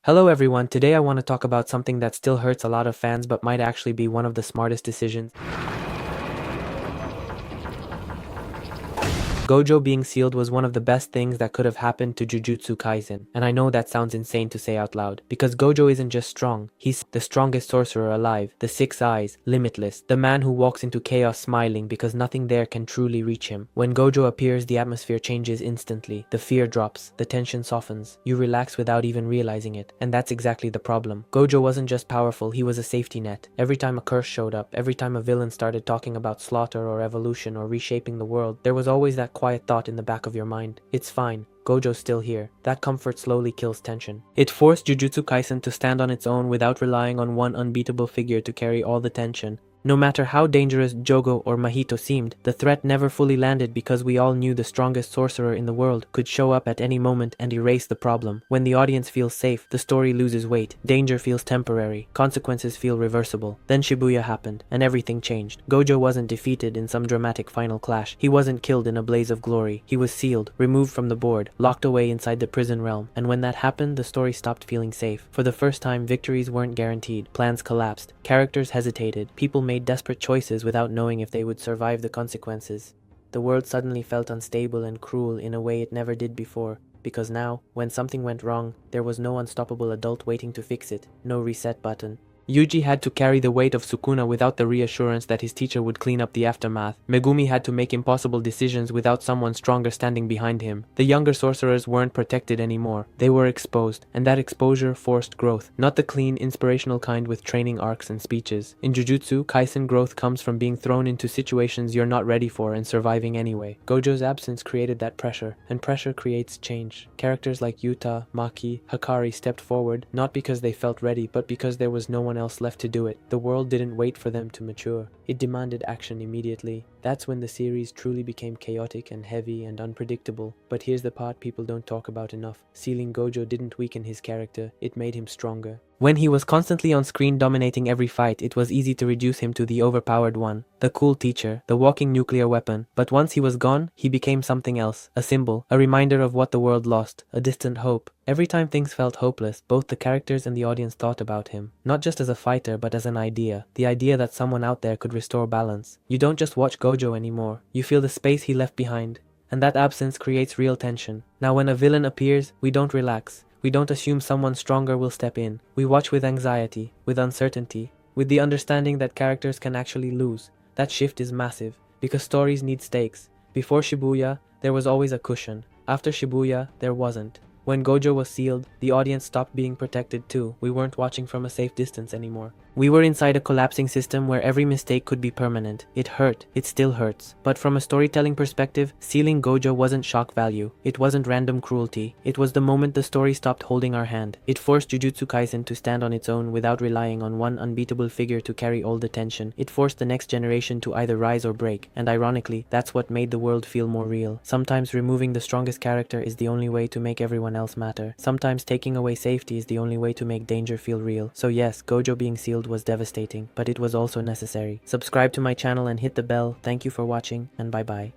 Hello everyone, today I want to talk about something that still hurts a lot of fans but might actually be one of the smartest decisions. Gojo being sealed was one of the best things that could have happened to Jujutsu Kaisen, and I know that sounds insane to say out loud, because Gojo isn't just strong, he's the strongest sorcerer alive, the 6 eyes, limitless, the man who walks into chaos smiling because nothing there can truly reach him. When Gojo appears, the atmosphere changes instantly, the fear drops, the tension softens, you relax without even realizing it, and that's exactly the problem. Gojo wasn't just powerful, he was a safety net. Every time a curse showed up, every time a villain started talking about slaughter or evolution or reshaping the world, there was always that quiet thought in the back of your mind. It's fine. Gojo's still here. That comfort slowly kills tension. It forced Jujutsu Kaisen to stand on its own without relying on one unbeatable figure to carry all the tension. No matter how dangerous Jogo or Mahito seemed, the threat never fully landed because we all knew the strongest sorcerer in the world could show up at any moment and erase the problem. When the audience feels safe, the story loses weight, danger feels temporary, consequences feel reversible. Then Shibuya happened, and everything changed. Gojo wasn't defeated in some dramatic final clash. He wasn't killed in a blaze of glory. He was sealed, removed from the board, locked away inside the prison realm. And when that happened, the story stopped feeling safe. For the first time, victories weren't guaranteed. Plans collapsed. Characters hesitated. People made desperate choices without knowing if they would survive the consequences. The world suddenly felt unstable and cruel in a way it never did before, because now, when something went wrong, there was no unstoppable adult waiting to fix it, no reset button. Yuji had to carry the weight of Sukuna without the reassurance that his teacher would clean up the aftermath. Megumi had to make impossible decisions without someone stronger standing behind him. The younger sorcerers weren't protected anymore. They were exposed, and that exposure forced growth. Not the clean, inspirational kind with training arcs and speeches. In Jujutsu, Kaisen growth comes from being thrown into situations you're not ready for and surviving anyway. Gojo's absence created that pressure, and pressure creates change. Characters like Yuta, Maki, Hakari stepped forward, not because they felt ready, but because there was no one else left to do it. The world didn't wait for them to mature. It demanded action immediately. That's when the series truly became chaotic and heavy and unpredictable. But here's the part people don't talk about enough. Sealing Gojo didn't weaken his character, it made him stronger. When he was constantly on screen dominating every fight, it was easy to reduce him to the overpowered one, the cool teacher, the walking nuclear weapon. But once he was gone, he became something else, a symbol, a reminder of what the world lost, a distant hope. Every time things felt hopeless, both the characters and the audience thought about him, not just as a fighter but as an idea, the idea that someone out there could restore balance. You don't just watch Gojo anymore, you feel the space he left behind, and that absence creates real tension. Now when a villain appears, we don't relax. We don't assume someone stronger will step in. We watch with anxiety, with uncertainty, with the understanding that characters can actually lose. That shift is massive, because stories need stakes. Before Shibuya, there was always a cushion. After Shibuya, there wasn't. When Gojo was sealed, the audience stopped being protected too. We weren't watching from a safe distance anymore. We were inside a collapsing system where every mistake could be permanent. It hurt. It still hurts. But from a storytelling perspective, sealing Gojo wasn't shock value. It wasn't random cruelty. It was the moment the story stopped holding our hand. It forced Jujutsu Kaisen to stand on its own without relying on one unbeatable figure to carry all the tension. It forced the next generation to either rise or break. And ironically, that's what made the world feel more real. Sometimes removing the strongest character is the only way to make everyone else matter. Sometimes taking away safety is the only way to make danger feel real. So yes, Gojo being sealed was devastating, but it was also necessary. Subscribe to my channel and hit the bell. Thank you for watching, and bye bye.